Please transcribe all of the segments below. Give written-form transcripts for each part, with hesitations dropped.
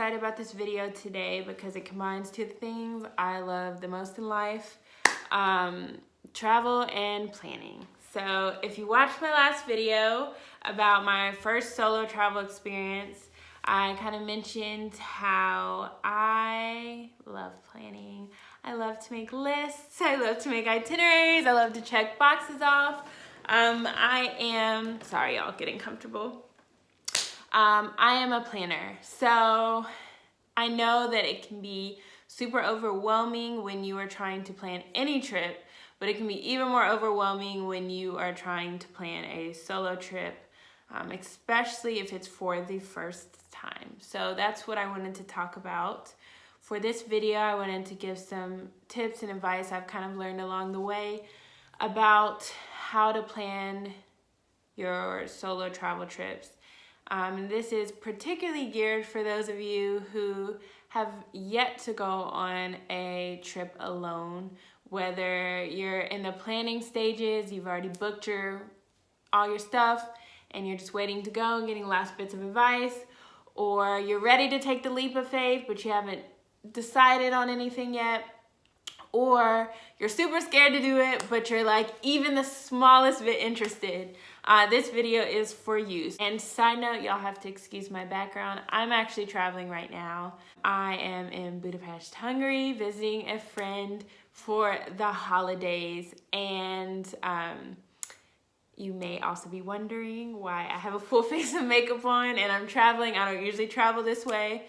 excited about this video today because it combines two things I love the most in life, travel and planning. So if you watched my last video about my first solo travel experience, I kind of mentioned how I love planning. I love to make lists, I love to make itineraries, I love to check boxes off. Sorry y'all, getting comfortable. I am a planner, so I know that it can be super overwhelming when you are trying to plan any trip, but it can be even more overwhelming when you are trying to plan a solo trip, especially if it's for the first time. So that's what I wanted to talk about. For this video, I wanted to give some tips and advice I've kind of learned along the way about how to plan your solo travel trips. This is particularly geared for those of you who have yet to go on a trip alone, whether you're in the planning stages, you've already booked all your stuff, and you're just waiting to go and getting last bits of advice, or you're ready to take the leap of faith, but you haven't decided on anything yet, or you're super scared to do it, but you're like even the smallest bit interested. This video is for you. And side note, y'all have to excuse my background. I'm actually traveling right now. I am in Budapest, Hungary, visiting a friend for the holidays. And you may also be wondering why I have a full face of makeup on and I'm traveling. I don't usually travel this way.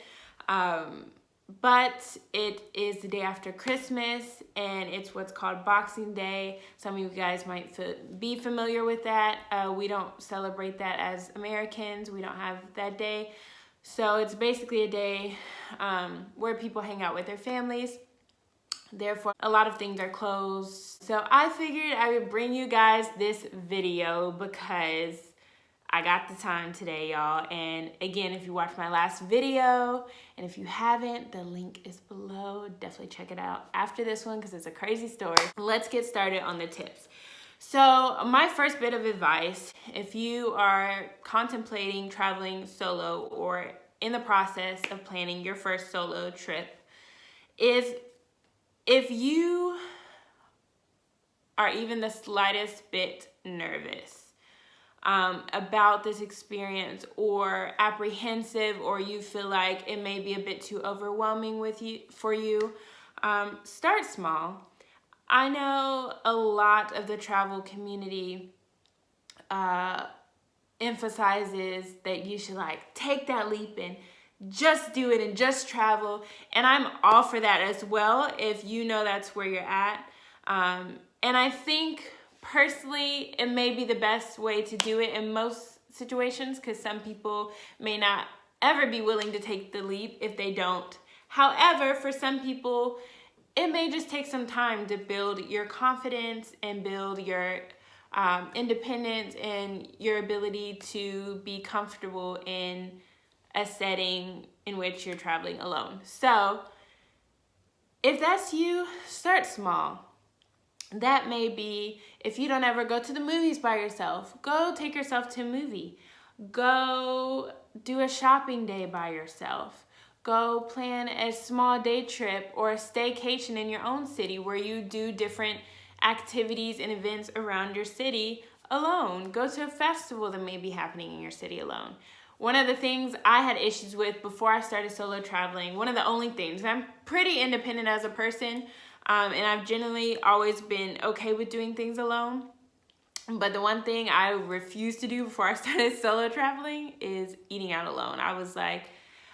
But it is the day after Christmas and it's what's called Boxing Day. Some of you guys might be familiar with that. We don't celebrate that as Americans. We don't have that day. So it's basically a day where people hang out with their families. Therefore, a lot of things are closed. So I figured I would bring you guys this video because I got the time today, y'all. And again, if you watched my last video, and if you haven't, the link is below. Definitely check it out after this one because it's a crazy story. Let's get started on the tips. So my first bit of advice, if you are contemplating traveling solo or in the process of planning your first solo trip, is if you are even the slightest bit nervous about this experience or apprehensive, or you feel like it may be a bit too overwhelming for you, start small. I know a lot of the travel community emphasizes that you should take that leap and just do it and just travel, and I'm all for that as well if you know that's where you're at. And I think personally, it may be the best way to do it in most situations because some people may not ever be willing to take the leap if they don't. However, for some people, it may just take some time to build your confidence and build your independence and your ability to be comfortable in a setting in which you're traveling alone. So if that's you, start small. That may be if you don't ever go to the movies by yourself, go take yourself to a movie. Go do a shopping day by yourself. Go plan a small day trip or a staycation in your own city where you do different activities and events around your city alone. Go to a festival that may be happening in your city alone. One of the things I had issues with before I started solo traveling, one of the only things, I'm pretty independent as a person, and I've generally always been okay with doing things alone. But the one thing I refused to do before I started solo traveling is eating out alone. I was like,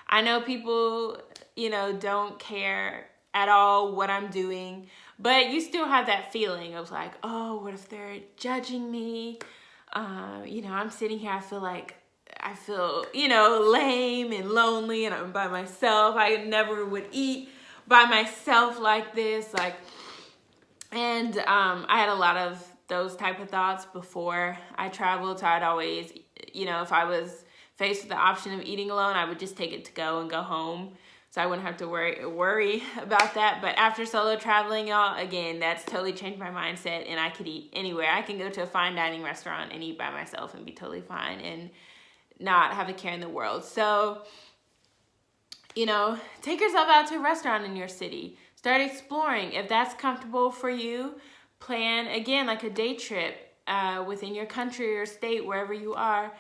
I know people, don't care at all what I'm doing, but you still have that feeling of like, oh, what if they're judging me? I'm sitting here, I feel lame and lonely and I'm by myself. I never would eat by myself like this. I had a lot of those type of thoughts before I traveled. So I'd always, if I was faced with the option of eating alone, I would just take it to go and go home. So I wouldn't have to worry about that. But after solo traveling, y'all, again, that's totally changed my mindset and I could eat anywhere. I can go to a fine dining restaurant and eat by myself and be totally fine and not have a care in the world. So take yourself out to a restaurant in your city. Start exploring. If that's comfortable for you, plan, again, like a day trip within your country or state, wherever you are,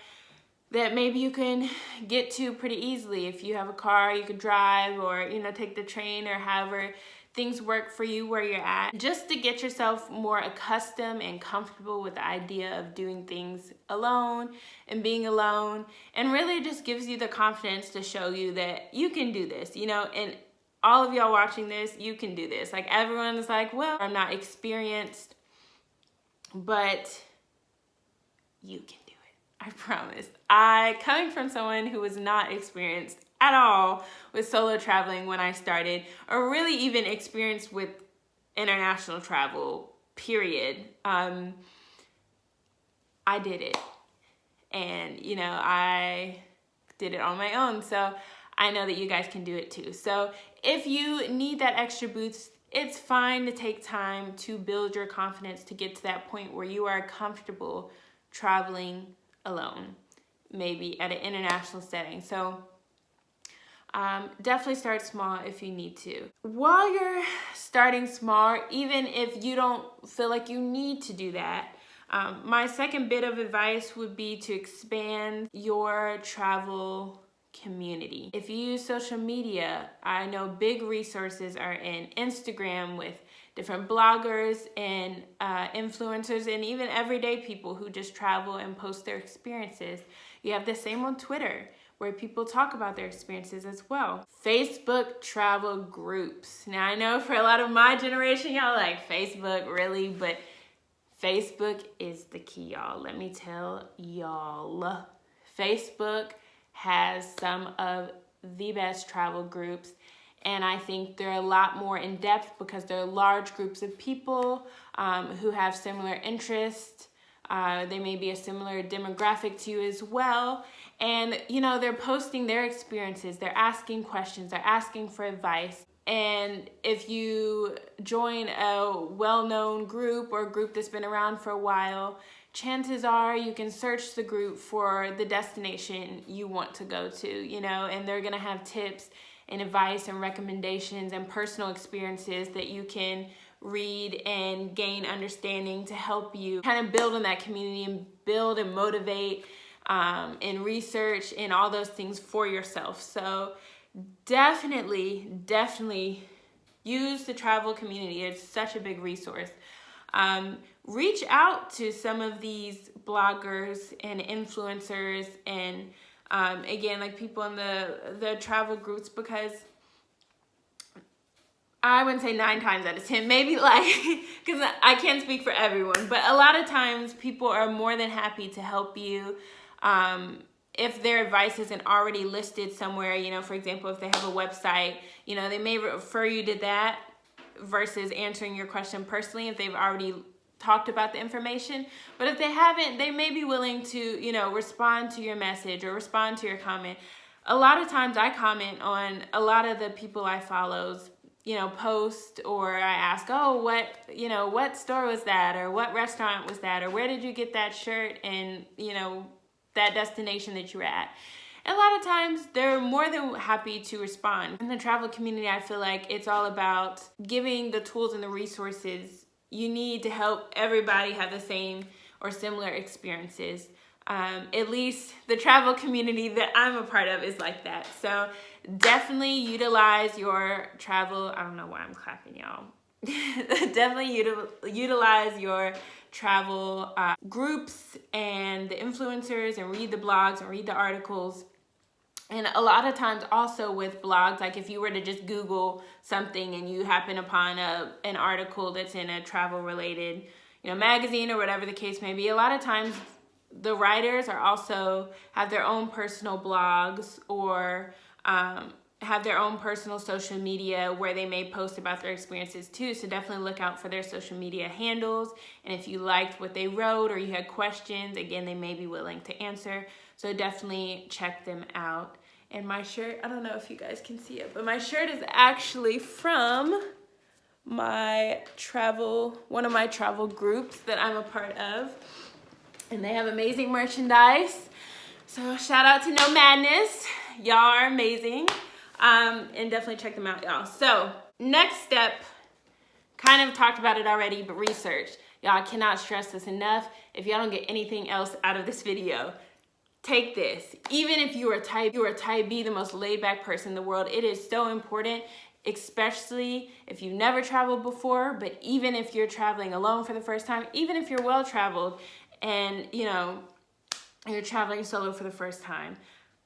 that maybe you can get to pretty easily. If you have a car, you could drive, or take the train, or however things work for you where you're at, just to get yourself more accustomed and comfortable with the idea of doing things alone and being alone, and really just gives you the confidence to show you that you can do this, and all of y'all watching this, you can do this. Like, everyone's like, well, I'm not experienced, but you can do it. I promise. Coming from someone who was not experienced at all with solo traveling when I started, or really even experienced with international travel, period, I did it. And, I did it on my own. So I know that you guys can do it too. So if you need that extra boost, it's fine to take time to build your confidence to get to that point where you are comfortable traveling alone, maybe at an international setting. So definitely start small if you need to. While you're starting small, even if you don't feel like you need to do that, my second bit of advice would be to expand your travel community. If you use social media, I know big resources are in Instagram with different bloggers and influencers, and even everyday people who just travel and post their experiences. You have the same on Twitter, where people talk about their experiences as well. Facebook travel groups. Now, I know for a lot of my generation, y'all like, Facebook, really? But Facebook is the key, y'all. Let me tell y'all. Facebook has some of the best travel groups, and I think they're a lot more in depth because they're large groups of people who have similar interests. They may be a similar demographic to you as well. And, they're posting their experiences. They're asking questions. They're asking for advice. And if you join a well-known group, or a group that's been around for a while, chances are you can search the group for the destination you want to go to, and they're going to have tips and advice and recommendations and personal experiences that you can read and gain understanding to help you kind of build on that community and build and motivate and research and all those things for yourself. So definitely use the travel community. It's such a big resource. Reach out to some of these bloggers and influencers and again, like people in the travel groups, because I wouldn't say 9 times out of 10, maybe because I can't speak for everyone, but a lot of times people are more than happy to help you. If their advice isn't already listed somewhere, for example, if they have a website, they may refer you to that versus answering your question personally if they've already talked about the information. But if they haven't, they may be willing to, respond to your message or respond to your comment. A lot of times I comment on a lot of the people I follow's, post, or I ask, oh, what store was that? Or what restaurant was that? Or where did you get that shirt? And, that destination that you were at. And a lot of times they're more than happy to respond. In the travel community, I feel like it's all about giving the tools and the resources you need to help everybody have the same or similar experiences. At least the travel community that I'm a part of is like that. So definitely utilize your travel. I don't know why I'm clapping, y'all. Definitely utilize your travel groups and the influencers, and read the blogs and read the articles. And a lot of times also with blogs, like if you were to just Google something and you happen upon an article that's in a travel related magazine or whatever the case may be, a lot of times the writers are also have their own personal blogs, or have their own personal social media where they may post about their experiences too. So definitely look out for their social media handles. And if you liked what they wrote or you had questions, again, they may be willing to answer. So definitely check them out. And my shirt, I don't know if you guys can see it, but my shirt is actually from one of my travel groups that I'm a part of. And they have amazing merchandise. So shout out to No Madness. Y'all are amazing. And definitely check them out, y'all. So next step, kind of talked about it already, but research. Y'all, I cannot stress this enough. If y'all don't get anything else out of this video, take this. Even if you are type B, the most laid back person in the world, it is so important, especially if you've never traveled before, but even if you're traveling alone for the first time, even if you're well traveled and you're traveling solo for the first time,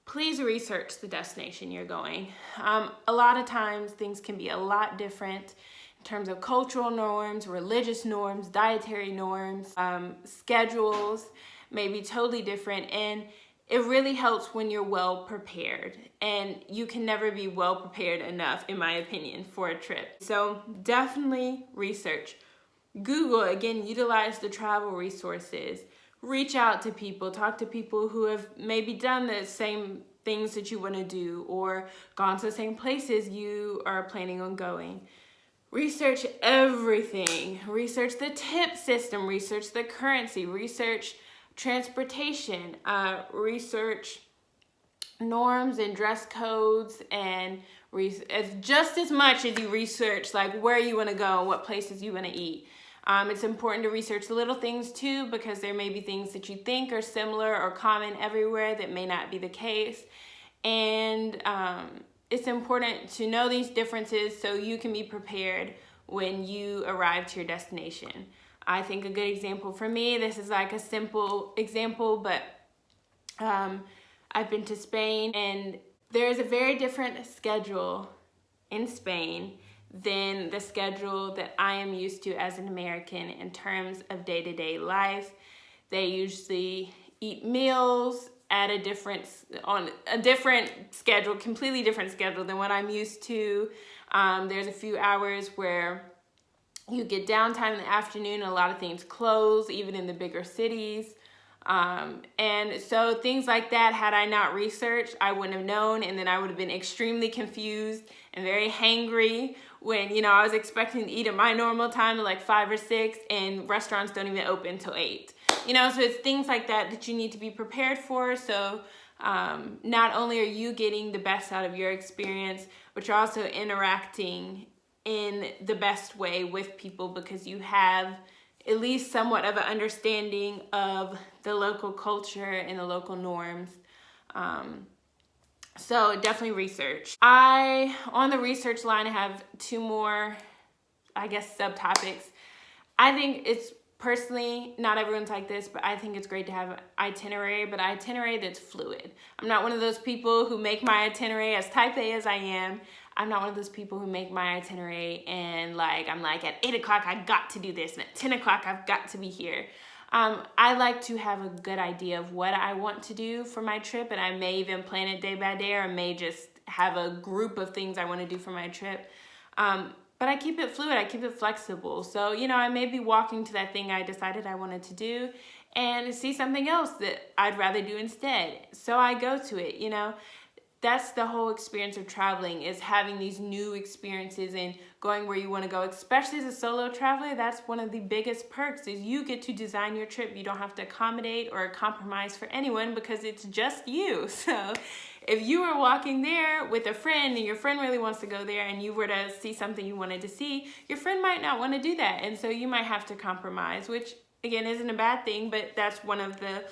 please research the destination you're going. A lot of times things can be a lot different in terms of cultural norms, religious norms, dietary norms, schedules may be totally different, and it really helps when you're well prepared, and you can never be well prepared enough, in my opinion, for a trip. So definitely research. Google, again, utilize the travel resources. Reach out to people, talk to people who have maybe done the same things that you want to do or gone to the same places you are planning on going. Research everything. Research the tip system, research the currency, research transportation, research norms and dress codes, and just as much as you research like where you want to go and what places you want to eat. It's important to research the little things too, because there may be things that you think are similar or common everywhere that may not be the case. And it's important to know these differences so you can be prepared when you arrive to your destination. I think a good example for me, this is like a simple example, but I've been to Spain, and there's a very different schedule in Spain than the schedule that I am used to as an American in terms of day-to-day life. They usually eat meals at on a different schedule, completely different schedule than what I'm used to. There's a few hours where you get downtime in the afternoon, and a lot of things close, even in the bigger cities. And so things like that, had I not researched, I wouldn't have known, and then I would have been extremely confused and very hangry when, I was expecting to eat at my normal time at like 5 or 6, and restaurants don't even open until 8. So it's things like that you need to be prepared for. So not only are you getting the best out of your experience, but you're also interacting in the best way with people, because you have at least somewhat of an understanding of the local culture and the local norms. So definitely research. On the research line, I have 2 more, subtopics. I think it's personally, not everyone's like this, but I think it's great to have an itinerary, but itinerary that's fluid. I'm not one of those people who make my itinerary, as type A as I am. I'm not one of those people who make my itinerary and I'm like, at 8 o'clock, I got to do this, and at 10 o'clock, I've got to be here. I like to have a good idea of what I want to do for my trip, and I may even plan it day by day, or I may just have a group of things I want to do for my trip. But I keep it fluid, I keep it flexible. So, I may be walking to that thing I decided I wanted to do and see something else that I'd rather do instead. So I go to it, That's the whole experience of traveling, is having these new experiences and going where you want to go. Especially as a solo traveler, that's one of the biggest perks, is you get to design your trip. You don't have to accommodate or compromise for anyone, because it's just you. So if you were walking there with a friend and your friend really wants to go there, and you were to see something you wanted to see, your friend might not want to do that. And so you might have to compromise, which again isn't a bad thing, but that's one of the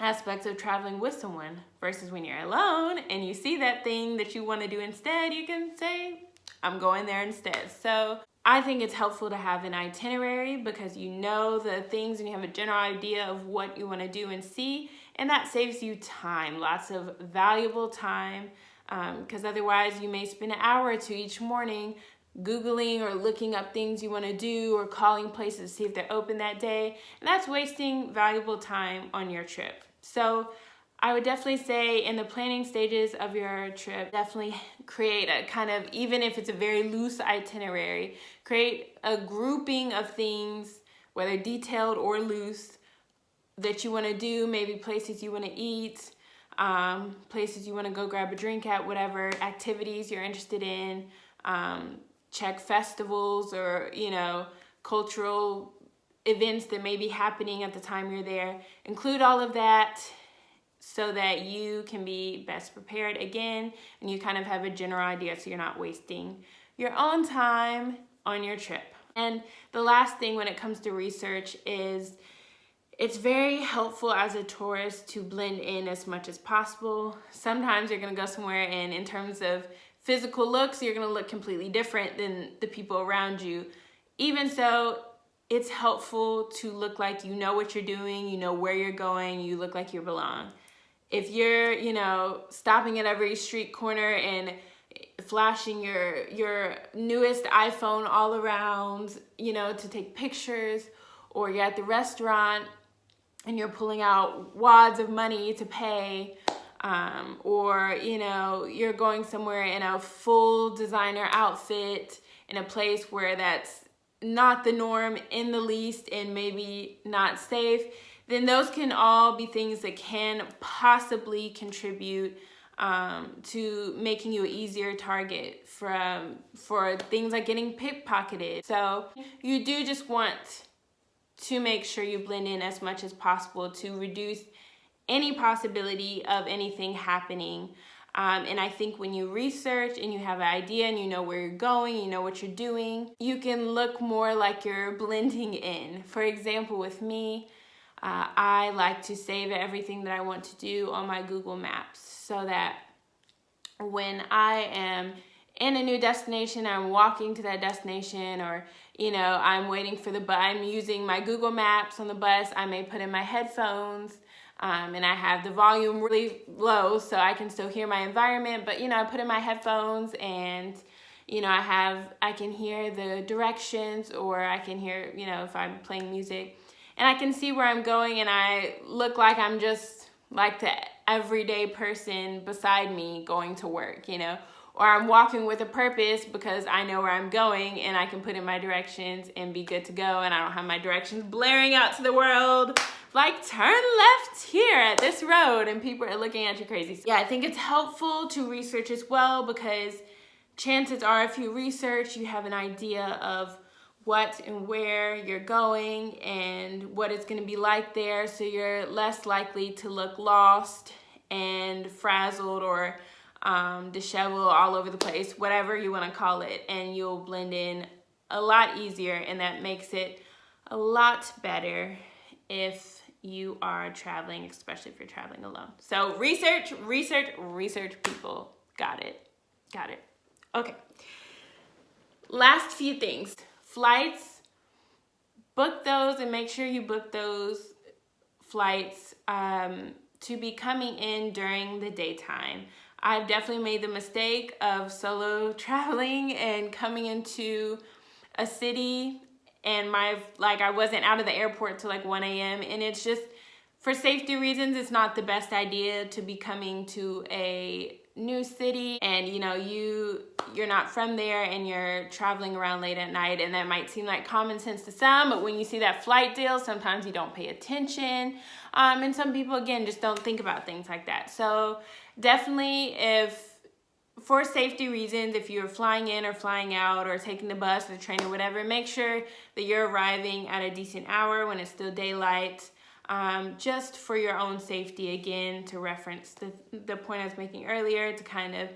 aspects of traveling with someone, versus when you're alone and you see that thing that you want to do instead, you can say, I'm going there instead. So I think it's helpful to have an itinerary, because you know the things and you have a general idea of what you want to do and see, and that saves you time, lots of valuable time, because otherwise you may spend an hour or 2 each morning Googling or looking up things you want to do, or calling places to see if they're open that day, and that's wasting valuable time on your trip. So I would definitely say, in the planning stages of your trip, definitely create a kind of, even if it's a very loose itinerary, create a grouping of things, whether detailed or loose, that you want to do, maybe places you want to eat, places you want to go grab a drink at, whatever activities you're interested in. Check festivals or, cultural events that may be happening at the time you're there. Include all of that so that you can be best prepared again, and you kind of have a general idea so you're not wasting your own time on your trip. And the last thing when it comes to research is it's very helpful as a tourist to blend in as much as possible. Sometimes you're gonna go somewhere and in terms of physical looks, you're gonna look completely different than the people around you. Even so, it's helpful to look like you know what you're doing, you know where you're going, you look like you belong. If you're, stopping at every street corner and flashing your newest iPhone all around, to take pictures, or you're at the restaurant and you're pulling out wads of money to pay, or you're going somewhere in a full designer outfit in a place where that's not the norm in the least and maybe not safe, then those can all be things that can possibly contribute to making you an easier target for things like getting pickpocketed. So you do just want to make sure you blend in as much as possible to reduce any possibility of anything happening. And I think when you research and you have an idea and you know where you're going, you know what you're doing, you can look more like you're blending in. For example, with me, I like to save everything that I want to do on my Google Maps so that when I am in a new destination, I'm walking to that destination, or I'm waiting for the bus, I'm using my Google Maps on the bus, I may put in my headphones, and I have the volume really low so I can still hear my environment, but I put in my headphones and I can hear the directions, or I can hear if I'm playing music, and I can see where I'm going, and I look like I'm just like the everyday person beside me going to work, or I'm walking with a purpose because I know where I'm going and I can put in my directions and be good to go, and I don't have my directions blaring out to the world like turn left here at this road and people are looking at you crazy. So yeah, I think it's helpful to research as well, because chances are if you research, you have an idea of what and where you're going and what it's going to be like there, so you're less likely to look lost and frazzled or disheveled all over the place, whatever you want to call it, and you'll blend in a lot easier, and that makes it a lot better if you are traveling, especially if you're traveling alone. So research, people. Got it. Okay. Last few things. Flights, book those and make sure you book those flights to be coming in during the daytime. I've definitely made the mistake of solo traveling and coming into a city and I wasn't out of the airport till like 1 a.m. and it's just, for safety reasons, it's not the best idea to be coming to a new city and you're not from there and you're traveling around late at night, and that might seem like common sense to some, but when you see that flight deal, sometimes you don't pay attention, and some people again just don't think about things like that. So definitely, for safety reasons, if you're flying in or flying out or taking the bus or the train or whatever, make sure that you're arriving at a decent hour when it's still daylight, just for your own safety, again, to reference the point I was making earlier, to kind of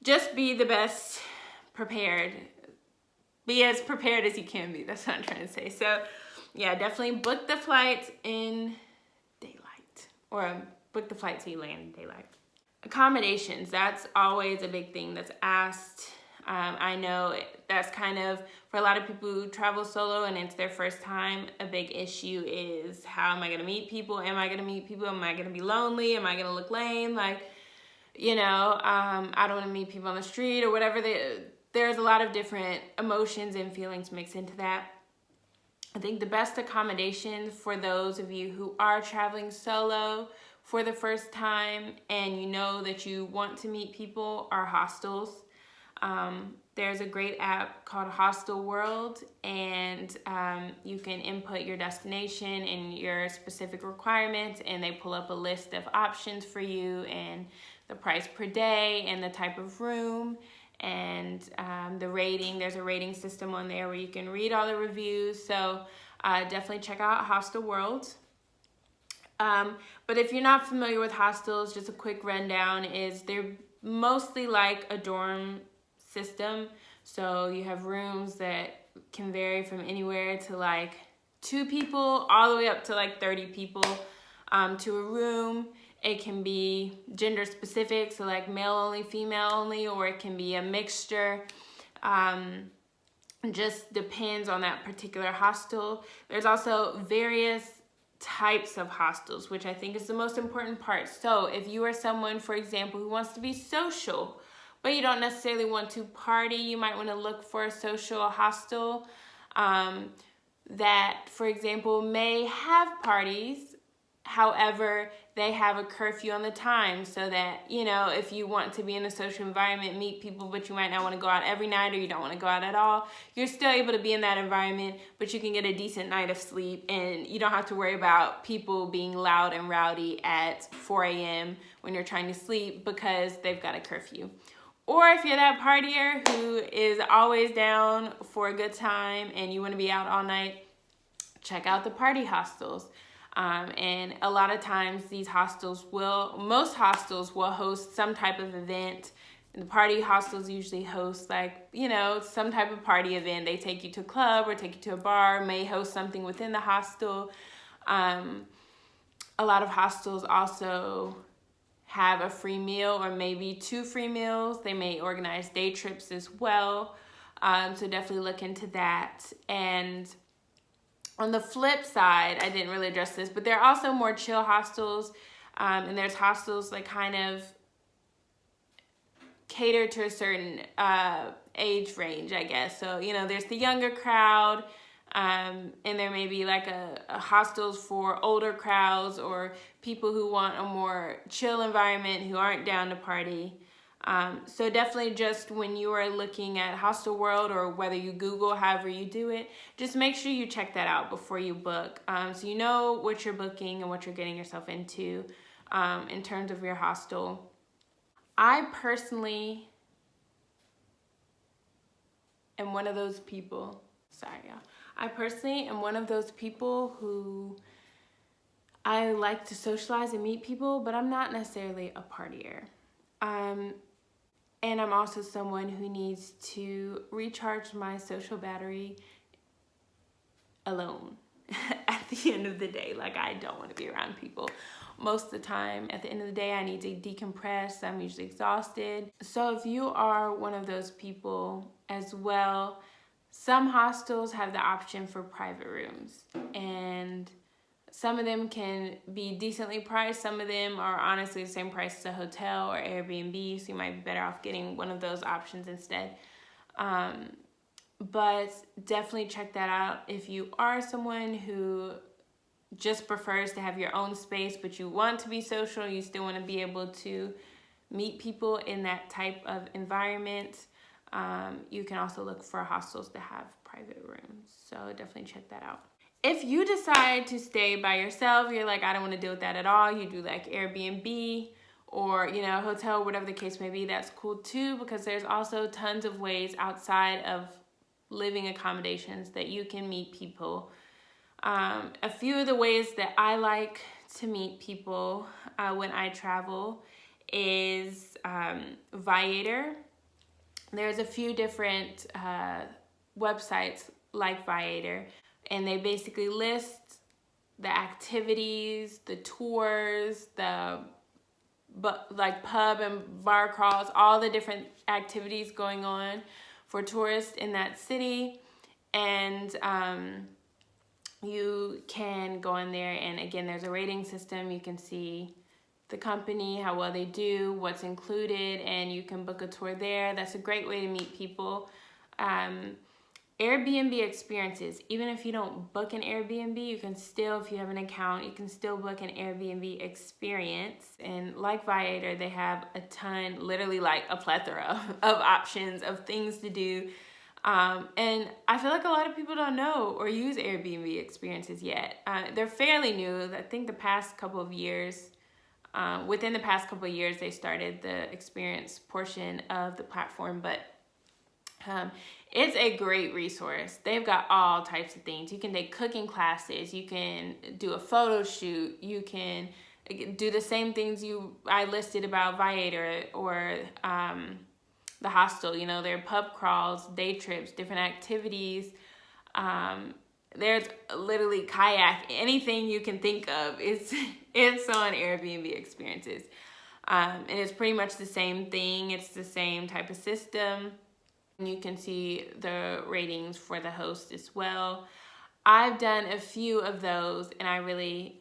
just be the best prepared. Be as prepared as you can be. That's what I'm trying to say. So yeah, definitely book the flights in daylight, or book the flight so you land in daylight. Accommodations, that's always a big thing that's asked. I know that's kind of, for a lot of people who travel solo and it's their first time, a big issue is, how am I going to meet people? Am I going to meet people? Am I going to be lonely? Am I going to look lame? I don't want to meet people on the street or whatever. There's a lot of different emotions and feelings mixed into that. I think the best accommodation for those of you who are traveling solo for the first time and you know that you want to meet people are hostels. There's a great app called Hostel World, and you can input your destination and your specific requirements, and they pull up a list of options for you and the price per day and the type of room and the rating. There's a rating system on there where you can read all the reviews. So definitely check out Hostel World. But if you're not familiar with hostels, just a quick rundown is they're mostly like a dorm system. So you have rooms that can vary from anywhere to like 2 people all the way up to like 30 people to a room. It can be gender specific, so like male only, female only, or it can be a mixture. Just depends on that particular hostel. There's also various types of hostels, which I think is the most important part. So if you are someone, for example, who wants to be social, but you don't necessarily want to party, you might want to look for a social hostel that, for example, may have parties. However, they have a curfew on the time so that, you know, if you want to be in a social environment, meet people, but you might not want to go out every night or you don't want to go out at all, you're still able to be in that environment, but you can get a decent night of sleep and you don't have to worry about people being loud and rowdy at 4 a.m. when you're trying to sleep because they've got a curfew. Or if you're that partier who is always down for a good time and you want to be out all night, check out the party hostels. And a lot of times most hostels will host some type of event. And the party hostels usually host like, you know, some type of party event. They take you to a club or take you to a bar, may host something within the hostel. A lot of hostels also have a free meal or maybe 2 free meals. They may organize day trips as well. So definitely look into that. And on the flip side, I didn't really address this, but there are also more chill hostels, and there's hostels that kind of cater to a certain age range, I guess. So, you know, there's the younger crowd, and there may be like a hostels for older crowds or people who want a more chill environment, who aren't down to party. So definitely just when you are looking at Hostel World or whether you Google, however you do it, just make sure you check that out before you book. So you know what you're booking and what you're getting yourself into in terms of your hostel. I personally am one of those people, I personally am one of those people who I like to socialize and meet people, but I'm not necessarily a partier. And I'm also someone who needs to recharge my social battery alone at the end of the day. Like, I don't want to be around people most of the time. At the end of the day, I need to decompress. I'm usually exhausted. So if you are one of those people as well, some hostels have the option for private rooms, and some of them can be decently priced. Some of them are honestly the same price as a hotel or Airbnb, so you might be better off getting one of those options instead. But definitely check that out if you are someone who just prefers to have your own space, but you want to be social, you still want to be able to meet people in that type of environment. You can also look for hostels that have private rooms, so definitely check that out. If you decide to stay by yourself, you're like, I don't want to deal with that at all, you do like Airbnb or, you know, hotel, whatever the case may be, that's cool too, because there's also tons of ways outside of living accommodations that you can meet people. A few of the ways that I like to meet people when I travel is Viator. There's a few different websites like Viator, and they basically list the activities, the tours, like pub and bar crawls, all the different activities going on for tourists in that city. And you can go in there, and again, there's a rating system. You can see the company, how well they do, what's included, and you can book a tour there. That's a great way to meet people. Airbnb Experiences, even if you don't book an Airbnb, you can still, if you have an account, you can still book an Airbnb experience. And like Viator, they have a ton, literally like a plethora of options of things to do. And I feel like a lot of people don't know or use Airbnb Experiences yet. They're fairly new. I think the past couple of years, within the past couple of years, they started the experience portion of the platform, but Um, it's a great resource. They've got all types of things. You can take cooking classes. You can do a photo shoot. You can do the same things I listed about Viator or the hostel. You know, there are pub crawls, day trips, different activities. There's literally kayak, anything you can think of. It's on Airbnb Experiences. And it's pretty much the same thing. It's the same type of system. You can see the ratings for the host as well. I've done a few of those and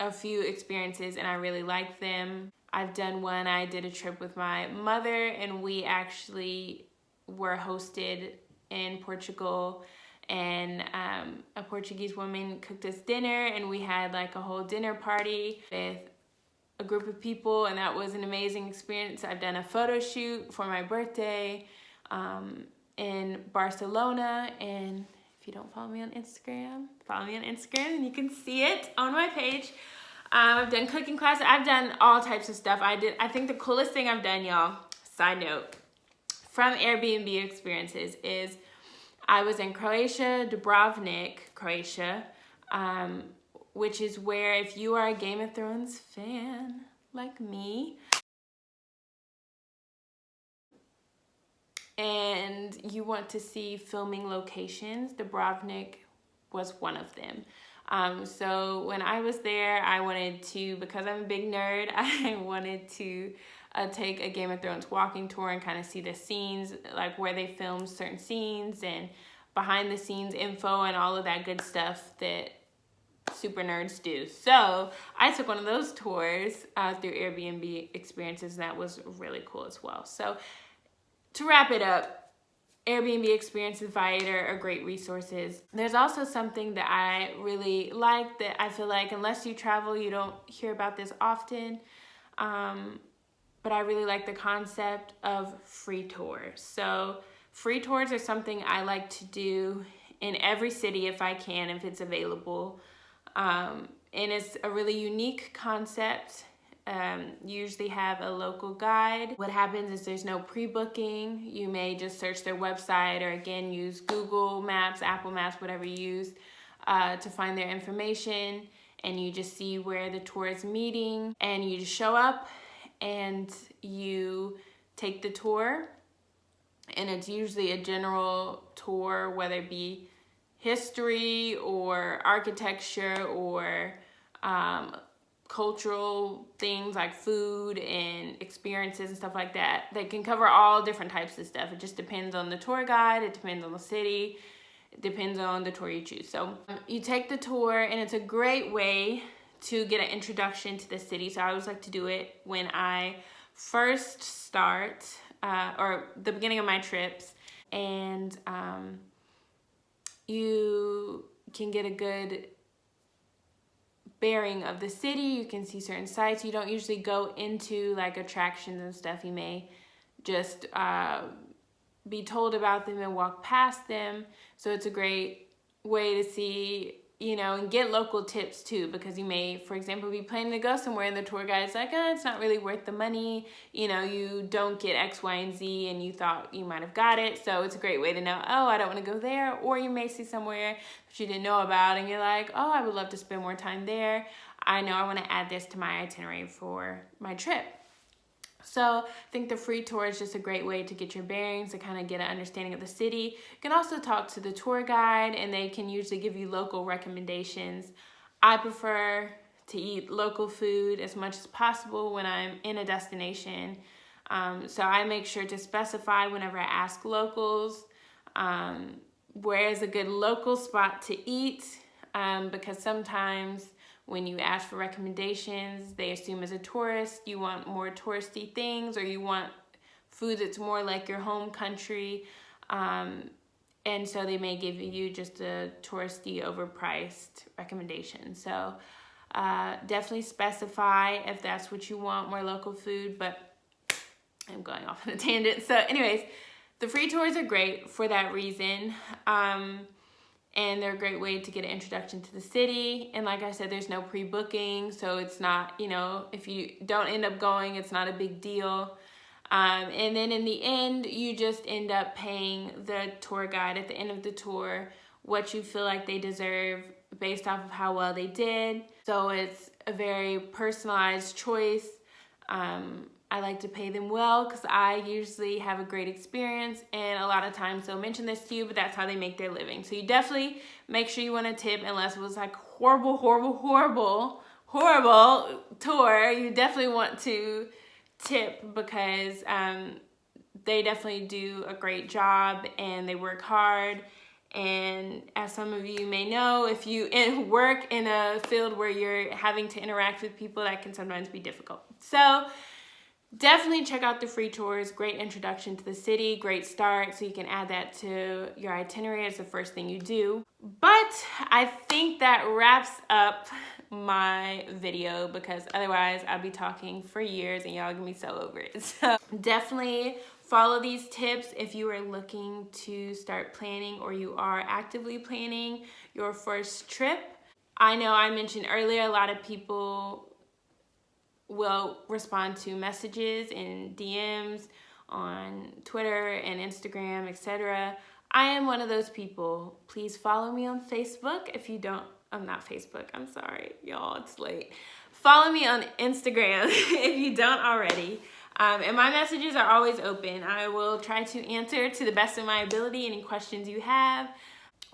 a few experiences and I really like them. I've done one, I did a trip with my mother and we actually were hosted in Portugal, and a Portuguese woman cooked us dinner and we had like a whole dinner party with a group of people, and that was an amazing experience. I've done a photo shoot for my birthday in Barcelona, and if you don't follow me on Instagram, follow me on Instagram and you can see it on my page. I've done cooking classes. I've done all types of stuff. I think the coolest thing I've done, y'all, side note, from Airbnb Experiences is I was in Croatia, Dubrovnik, Croatia, which is where, if you are a Game of Thrones fan like me, and you want to see filming locations, Dubrovnik was one of them. So when I was there, I wanted to, because I'm a big nerd, I wanted to take a Game of Thrones walking tour and kind of see the scenes, like where they filmed certain scenes and behind the scenes info and all of that good stuff that super nerds do. So I took one of those tours through Airbnb Experiences, and that was really cool as well. So to wrap it up, Airbnb Experiences, Viator are great resources. There's also something that I really like that I feel like unless you travel, you don't hear about this often. But I really like the concept of free tours. So free tours are something I like to do in every city if I can, if it's available. And it's a really unique concept. You usually have a local guide. What happens is there's no pre-booking. You may just search their website or again use Google Maps, Apple Maps, whatever you use to find their information, and you just see where the tour is meeting and you just show up and you take the tour. And it's usually a general tour, whether it be history or architecture or cultural things like food and experiences and stuff like that. They can cover all different types of stuff. It just depends on the tour guide. It depends on the city. It depends on the tour you choose. So you take the tour, and it's a great way to get an introduction to the city. So I always like to do it when I first start or the beginning of my trips, and you can get a good bearing of the city. You can see certain sites. You don't usually go into like attractions and stuff. You may just be told about them and walk past them. So it's a great way to see, you know, and get local tips too, because you may, for example, be planning to go somewhere and the tour guide's like, it's not really worth the money. You know, you don't get X, Y, and Z, and you thought you might have got it. So it's a great way to know, I don't want to go there. Or you may see somewhere that you didn't know about and you're like, I would love to spend more time there. I know I want to add this to my itinerary for my trip. So I think the free tour is just a great way to get your bearings, to kind of get an understanding of the city. You can also talk to the tour guide, and they can usually give you local recommendations. I prefer to eat local food as much as possible when I'm in a destination. So I make sure to specify whenever I ask locals where is a good local spot to eat, because sometimes when you ask for recommendations, they assume as a tourist you want more touristy things, or you want food that's more like your home country. And so they may give you just a touristy, overpriced recommendation. So definitely specify if that's what you want, more local food, but I'm going off on a tangent. So anyways, the free tours are great for that reason. And they're a great way to get an introduction to the city. And like I said, there's no pre-booking, so it's not, if you don't end up going, it's not a big deal. And then in the end, you just end up paying the tour guide at the end of the tour what you feel like they deserve based off of how well they did. So it's a very personalized choice. I like to pay them well because I usually have a great experience, and a lot of times they'll mention this to you, but that's how they make their living. So you definitely make sure you want to tip, unless it was like horrible tour. You definitely want to tip because they definitely do a great job and they work hard. And as some of you may know, if you work in a field where you're having to interact with people, that can sometimes be difficult. So definitely check out the free tours. Great introduction to the city, great start, so you can add that to your itinerary as the first thing you do. But I think that wraps up my video, because otherwise I'll be talking for years and y'all are gonna be so over it. So definitely follow these tips if you are looking to start planning or you are actively planning your first trip. I know I mentioned earlier, a lot of people will respond to messages and DMs on Twitter and Instagram, etc. I am one of those people. Please follow me on Facebook if you don't. I'm not Facebook. I'm sorry, y'all. It's late. Follow me on Instagram if you don't already. And my messages are always open. I will try to answer to the best of my ability any questions you have,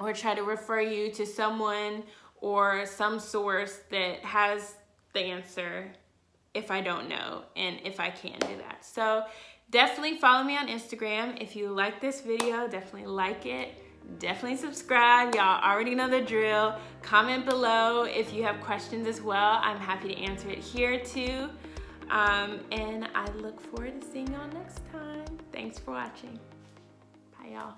or try to refer you to someone or some source that has the answer if I don't know, and if I can do that. So definitely follow me on Instagram. If you like this video, definitely like it. Definitely subscribe. Y'all already know the drill. Comment below if you have questions as well. I'm happy to answer it here too. And I look forward to seeing y'all next time. Thanks for watching. Bye, y'all.